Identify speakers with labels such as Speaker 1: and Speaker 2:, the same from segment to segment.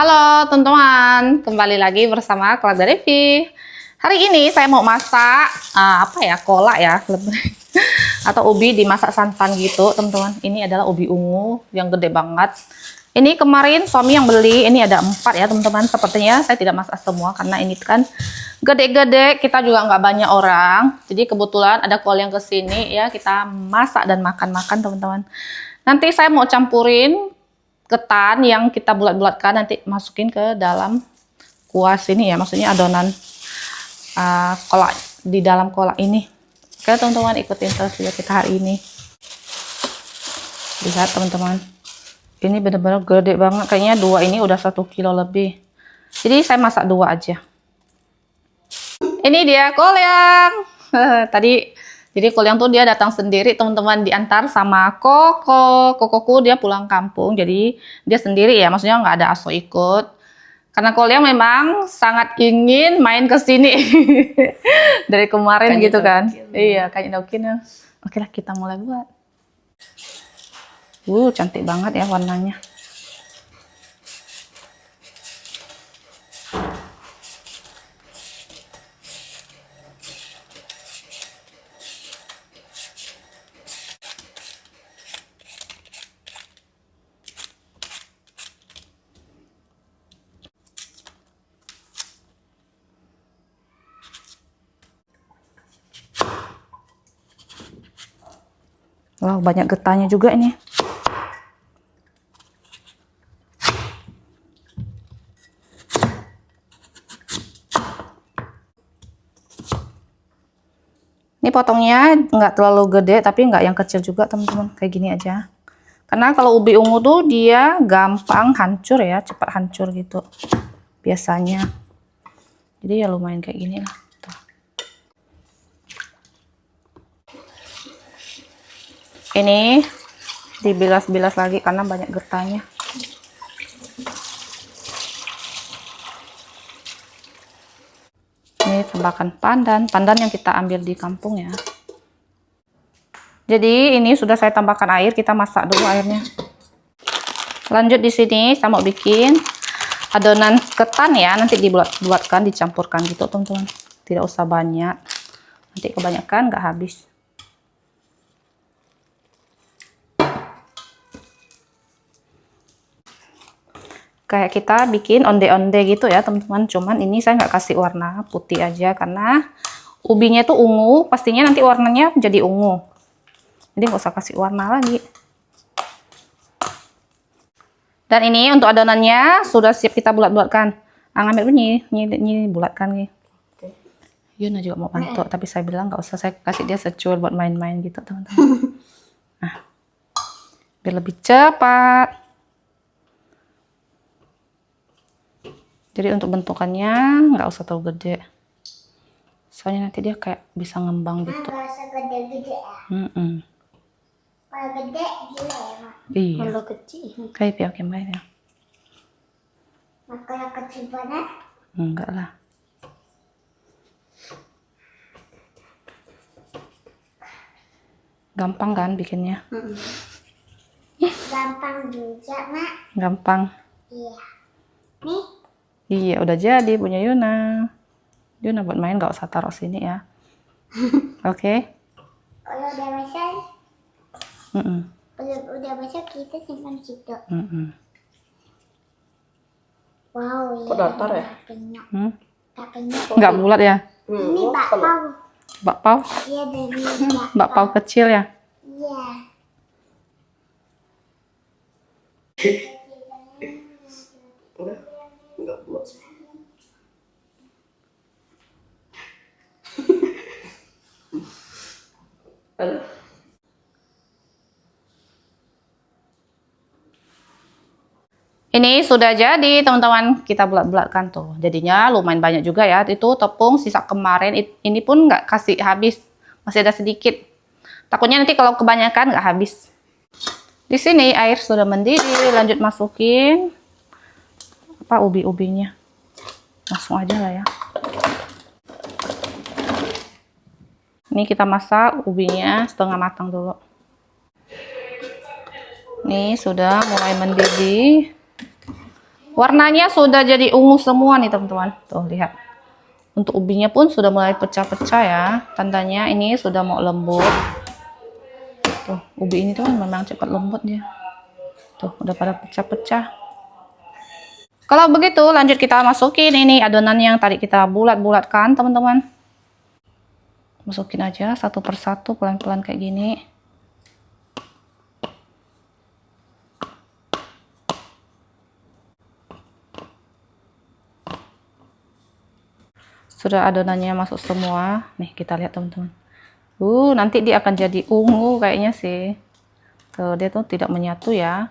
Speaker 1: Halo teman-teman, kembali lagi bersama keluarga Devi. Hari ini saya mau masak kolak ya, atau ubi dimasak santan gitu teman-teman. Ini adalah ubi ungu yang gede banget. Ini kemarin suami yang beli, ini ada 4 ya teman-teman. Sepertinya saya tidak masak semua karena ini kan gede-gede, kita juga nggak banyak orang. Jadi kebetulan ada kol yang kesini ya, kita masak dan makan-makan teman-teman. Nanti saya mau campurin ketan yang kita bulat-bulatkan, nanti masukin ke dalam kuas ini ya, maksudnya adonan kolak di dalam kolak ini. Oke teman-teman, ikutin terus video kita hari ini. Lihat teman-teman, ini benar-benar gede banget, kayaknya 2 ini udah 1 kilo lebih. Jadi saya masak 2 aja. Ini dia kol yang tadi. Jadi Kolyang tuh dia datang sendiri teman-teman, diantar sama kokoku, dia pulang kampung, jadi dia sendiri ya, maksudnya nggak ada Aso ikut. Karena Kolyang memang sangat ingin main ke sini dari kemarin kan gitu kan. Iya, kayak Dokin ya. Oke lah, kita mulai buat. Cantik banget ya warnanya. Wow, banyak getahnya juga ini. Ini potongnya nggak terlalu gede, tapi nggak yang kecil juga teman-teman. Kayak gini aja. Karena kalau ubi ungu tuh dia gampang hancur ya, cepat hancur gitu. Biasanya. Jadi ya lumayan kayak gini lah. Ini dibilas-bilas lagi karena banyak getahnya. Ini tambahkan pandan yang kita ambil di kampung ya. Jadi ini sudah saya tambahkan air, kita masak dulu airnya. Lanjut di sini saya mau bikin adonan ketan ya, nanti dibuatkan, dicampurkan gitu teman-teman. Tidak usah banyak, nanti kebanyakan nggak habis. Kayak kita bikin onde-onde gitu ya teman-teman, cuman ini saya nggak kasih warna putih aja karena ubinya itu ungu, pastinya nanti warnanya jadi ungu, jadi nggak usah kasih warna lagi. Dan ini untuk adonannya sudah siap kita bulat-bulatkan. Ngambil ini bulatkan nih. Yuna juga mau bantu, tapi saya bilang nggak usah, saya kasih dia secul buat main-main gitu teman-teman. Nah, biar lebih cepat. Jadi untuk bentukannya nggak usah terlalu gede, soalnya nanti dia kayak bisa ngembang gitu. Nggak usah gede-gede ya? Kalau gede gila ya Mak? Iya. Kalau kecil? Kayak piau kembali ya. Kalau kecil banget? Enggak lah. Gampang kan bikinnya?
Speaker 2: Gampang juga Mak.
Speaker 1: Gampang?
Speaker 2: Iya. Nih?
Speaker 1: Iya, udah jadi punya Yuna. Yuna buat main, nggak usah taruh sini ya. Oke?
Speaker 2: Kalau udah besar, udah besar kita simpan situ. Wow,
Speaker 3: kok datar ya?
Speaker 1: Nggak bulat ya?
Speaker 2: Ini bakpao.
Speaker 1: Bakpao?
Speaker 2: Iya, dari
Speaker 1: bakpao kecil ya?
Speaker 2: Iya.
Speaker 3: Enggak buat.
Speaker 1: Ini sudah jadi teman-teman, kita bulat-bulatkan tuh. Jadinya lumayan banyak juga ya. Itu tepung sisa kemarin, ini pun nggak kasih habis, masih ada sedikit. Takutnya nanti kalau kebanyakan nggak habis. Di sini air sudah mendidih, lanjut masukin ubi-ubinya. Langsung aja lah ya. Ini kita masak ubinya setengah matang dulu. Nih sudah mulai mendidih. Warnanya sudah jadi ungu semua nih teman-teman. Tuh lihat. Untuk ubinya pun sudah mulai pecah-pecah ya. Tandanya ini sudah mau lembut. Tuh, ubi ini tuh memang cepat lembut dia. Tuh, udah pada pecah-pecah. Kalau begitu, lanjut kita masukin ini adonan yang tadi kita bulat-bulatkan, teman-teman. Masukin aja satu persatu pelan-pelan kayak gini. Sudah adonannya masuk semua. Nih, kita lihat teman-teman. Nanti dia akan jadi ungu kayaknya sih. Tuh, dia tuh tidak menyatu ya.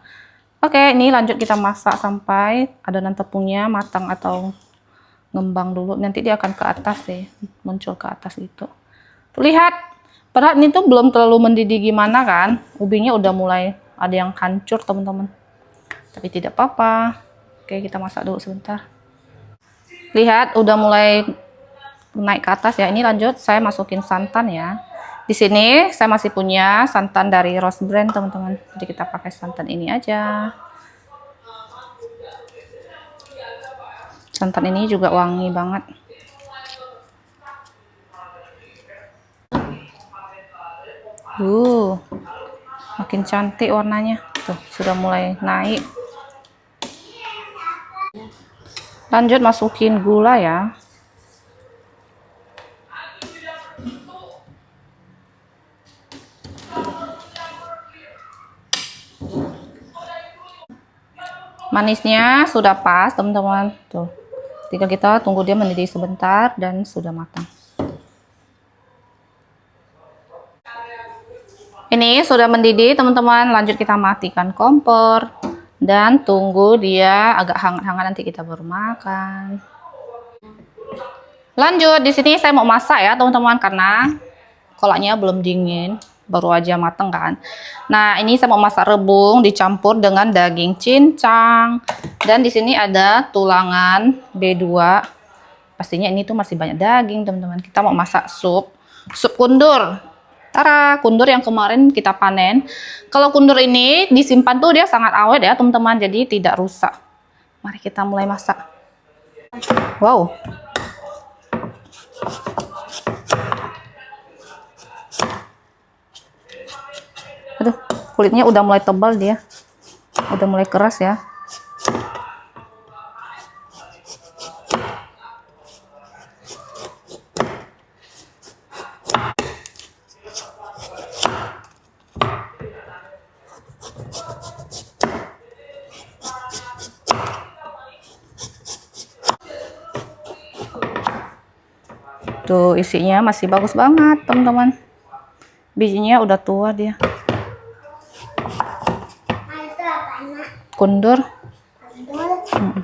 Speaker 1: Oke, ini lanjut kita masak sampai adonan tepungnya matang atau ngembang dulu. Nanti dia akan ke atas sih, muncul ke atas gitu. Tuh, lihat, padahal ini tuh belum terlalu mendidih gimana kan. Ubinya udah mulai ada yang hancur teman-teman. Tapi tidak apa-apa. Oke, kita masak dulu sebentar. Lihat, udah mulai naik ke atas ya. Ini lanjut saya masukin santan ya. Di sini saya masih punya santan dari Rose Brand teman-teman. Jadi kita pakai santan ini aja. Santan ini juga wangi banget. Makin cantik warnanya. Tuh, sudah mulai naik. Lanjut masukin gula ya. Manisnya sudah pas teman-teman. Tuh, tinggal kita tunggu dia mendidih sebentar dan sudah matang. Ini sudah mendidih teman-teman. Lanjut kita matikan kompor dan tunggu dia agak hangat-hangat, nanti kita baru makan. Lanjut, di sini saya mau masak ya teman-teman, karena kolaknya belum dingin, baru aja mateng kan. Nah, ini saya mau masak rebung dicampur dengan daging cincang. Dan di sini ada tulangan B2. Pastinya ini tuh masih banyak daging, teman-teman. Kita mau masak sup kundur. Tara, kundur yang kemarin kita panen. Kalau kundur ini disimpan tuh dia sangat awet ya, teman-teman. Jadi tidak rusak. Mari kita mulai masak. Wow. Aduh, kulitnya udah mulai tebal dia. Udah mulai keras ya. Tuh, isinya masih bagus banget, teman-teman. Bijinya udah tua dia.
Speaker 2: Itu apa, Nak?
Speaker 1: Kundur.
Speaker 2: Kundur.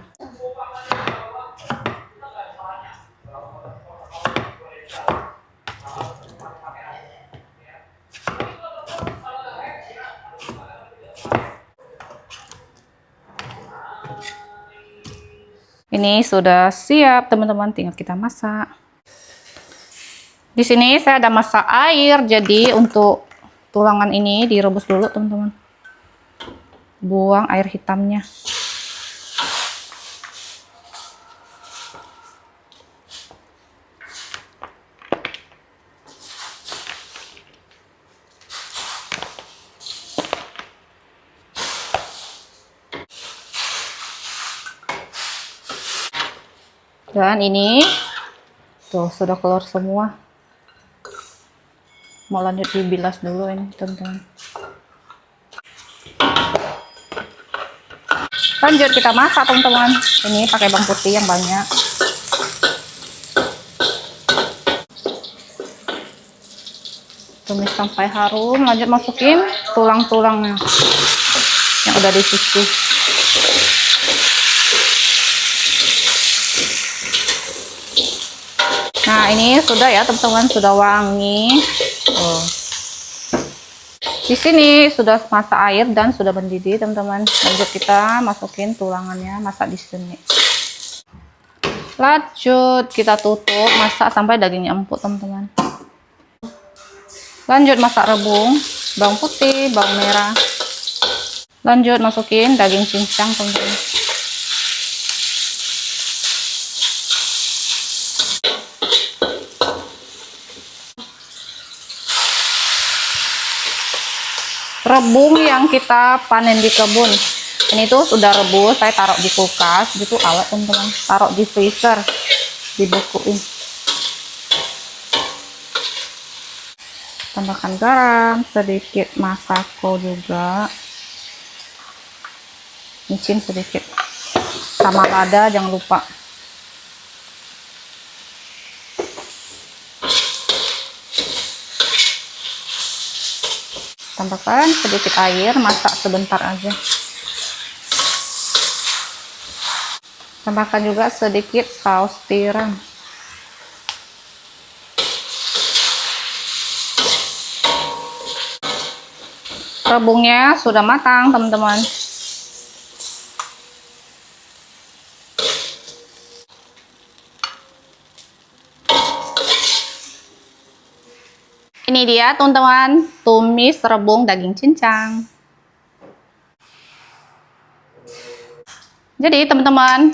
Speaker 1: Ini sudah siap, teman-teman. Tinggal kita masak. Di sini saya ada masak air, jadi untuk tulangan ini direbus dulu, teman-teman. Buang air hitamnya. Dan ini tuh sudah keluar semua. Mau lanjut dibilas dulu ini, teman-teman. Lanjut kita masak, teman-teman. Ini pakai bawang putih yang banyak. Tumis sampai harum. Lanjut masukin tulang-tulangnya yang udah dicuci. Nah, ini sudah ya, teman-teman, sudah wangi. Di sini sudah masak air dan sudah mendidih, teman-teman. Lanjut kita masukin tulangannya, masak di sini. Lanjut kita tutup, masak sampai dagingnya empuk, teman-teman. Lanjut masak rebung, bawang putih, bawang merah. Lanjut masukin daging cincang, teman-teman. rebung yang kita panen di kebun. Ini tuh sudah rebus, saya taruh di kulkas, gitu awet teman-teman. Taruh di freezer, dibekuin. Tambahkan garam, sedikit masako juga. Micin sedikit. Sama lada jangan lupa. Tambahkan sedikit air, masak sebentar aja. Tambahkan juga sedikit saus tiram. Rebungnya sudah matang, teman-teman. Ini dia, teman-teman, tumis rebung daging cincang. Jadi, teman-teman,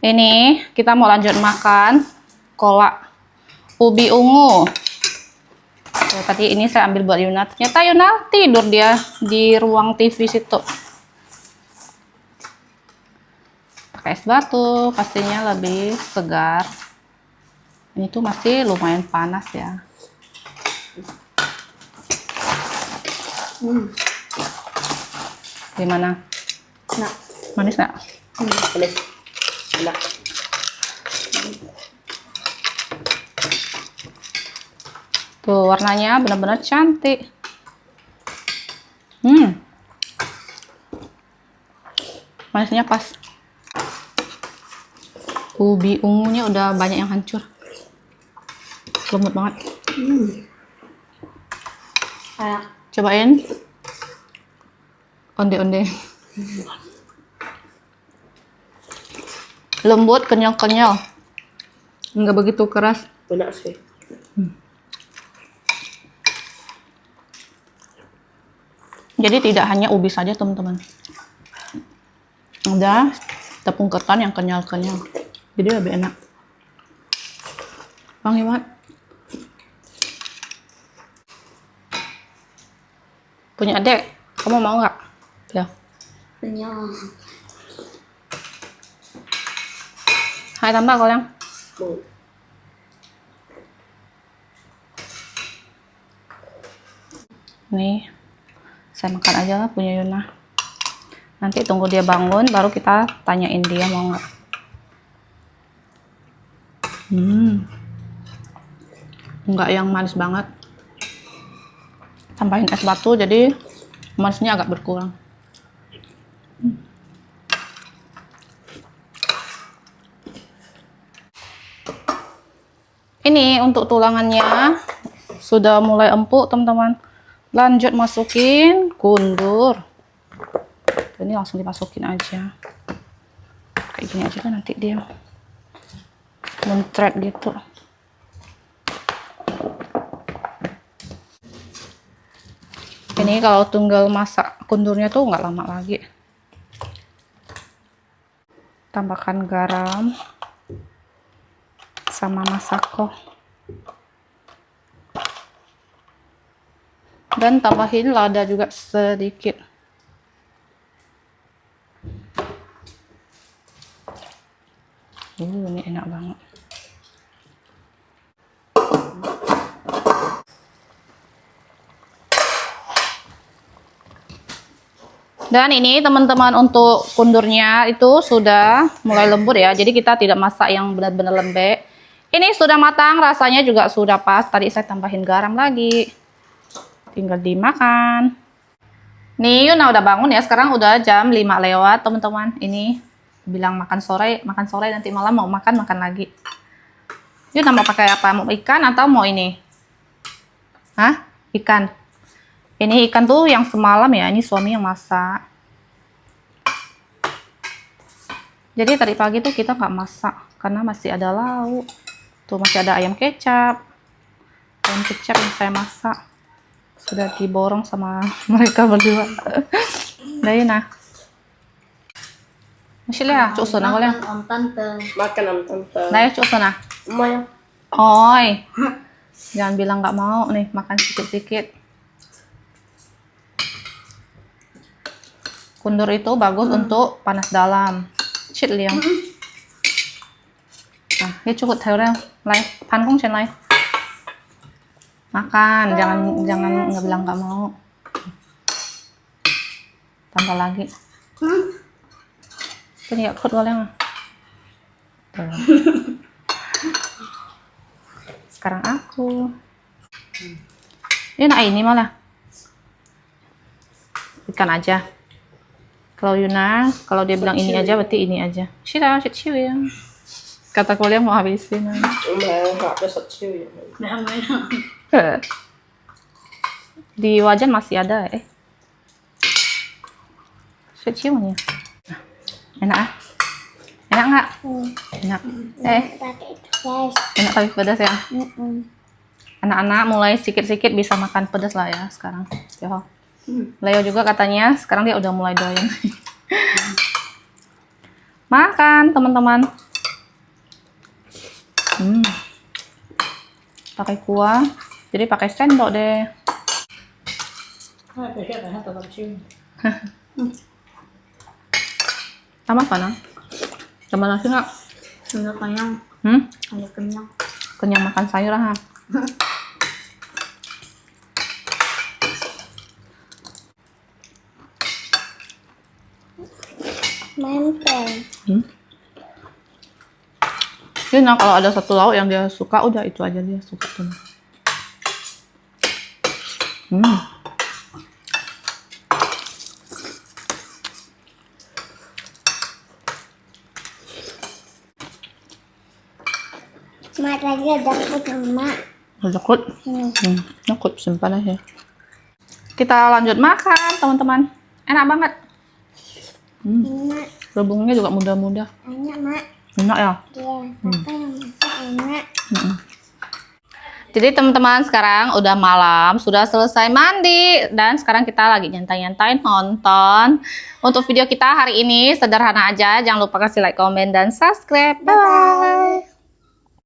Speaker 1: ini kita mau lanjut makan kolak ubi ungu. Tuh, tadi ini saya ambil buat Yuna. Ternyata Yuna tidur dia di ruang TV situ. Pakai es batu, pastinya lebih segar. Ini tuh masih lumayan panas ya. Gimana?
Speaker 3: Nah,
Speaker 1: Manis nggak?
Speaker 3: boleh. Enak.
Speaker 1: Tuh, warnanya benar-benar cantik. Manisnya pas. Ubi ungunya udah banyak yang hancur. Lembut banget.
Speaker 3: Kayak
Speaker 1: Cobain. Onde-onde. Lembut, kenyal-kenyal. Nggak begitu keras.
Speaker 3: benak sih.
Speaker 1: Jadi tidak hanya ubi saja, teman-teman. Ada tepung ketan yang kenyal-kenyal. Jadi lebih enak. Wangi banget. Punya adik, kamu mau nggak? Ya.
Speaker 2: Kenyang.
Speaker 1: Hai, tambah koleng.
Speaker 3: Mau.
Speaker 1: Nih, saya makan aja lah punya Yuna. Nanti tunggu dia bangun, baru kita tanyain dia mau nggak. Nggak yang manis banget. Tambahin es batu, jadi manisnya agak berkurang. Ini untuk tulangannya sudah mulai empuk, teman-teman. Lanjut masukin kundur. Ini langsung dimasukin aja. Kayak gini aja kan nanti dia muncrat gitu. Ini kalau tunggal masak kundurnya tuh nggak lama lagi. Tambahkan garam sama masako. Dan tambahin lada juga sedikit. Ini enak banget. Dan ini teman-teman untuk kundurnya itu sudah mulai lembut ya. Jadi kita tidak masak yang benar-benar lembek. Ini sudah matang, rasanya juga sudah pas. Tadi saya tambahin garam lagi. Tinggal dimakan. Nih Yuna udah bangun ya. Sekarang udah jam 5 lewat teman-teman. Ini bilang makan sore nanti malam mau makan lagi. Yuna mau pakai apa? Mau ikan atau mau ini? Hah? Ikan. Ini ikan tuh yang semalam ya, ini suami yang masak. Jadi tadi pagi tuh kita nggak masak karena masih ada lauk. Tuh masih ada ayam kecap. Ayam kecap yang saya masak. Sudah diborong sama mereka berdua. Đây nè. Masih lihat, cuk sana kau lihat.
Speaker 2: Om tante.
Speaker 3: Makan om tante.
Speaker 1: Đây cuk sana.
Speaker 3: Mau ya?
Speaker 1: Oi. Jangan bilang nggak mau nih, makan sedikit-sedikit. Kundur itu bagus untuk panas dalam. Chit liang. Nah, ini cukup theo đây. Lai, pan không trên lai. Makan, jangan nggak bilang nggak mau. Tambah lagi. Ini ya kut boleh. Sekarang aku. Ini malah. Ikan aja. Kalau Yuna, kalau dia bilang ini aja, berarti ini aja. Shira, shit ya. Kata kuliah mau habisin.
Speaker 3: Họ cho sạch siêu vậy.
Speaker 1: Di wajan masih ada. Shit nya. Enak ah? Enak nggak? Enak.
Speaker 2: Pakai guys.
Speaker 1: Enak tapi pedas ya. Anak-anak mulai sedikit-sedikit bisa makan pedas lah ya sekarang. Yo. Leo juga katanya sekarang dia udah mulai doyan. Makan teman-teman. Pakai kuah, jadi pakai sendok deh. Sama apa nang? Tambah nasi nggak?
Speaker 2: Sudah kenyang. Sudah kenyang.
Speaker 1: Kenyang makan sayur ha.
Speaker 2: Mantap.
Speaker 1: Jadi nah kalau ada satu lauk yang dia suka, udah itu aja dia suka tuh.
Speaker 2: Mak lagi ada kut emak.
Speaker 1: Takut? Takut simpan aja. Kita lanjut makan teman-teman. Enak banget.
Speaker 2: Enak.
Speaker 1: Rebungnya juga mudah-mudah.
Speaker 2: Enak mak.
Speaker 1: Enak ya.
Speaker 2: Iya. Papa yang masak enak.
Speaker 1: Jadi teman-teman sekarang udah malam, sudah selesai mandi dan sekarang kita lagi nyantai-nyantai nonton. Untuk video kita hari ini sederhana aja, jangan lupa kasih like, komen dan subscribe. Bye bye.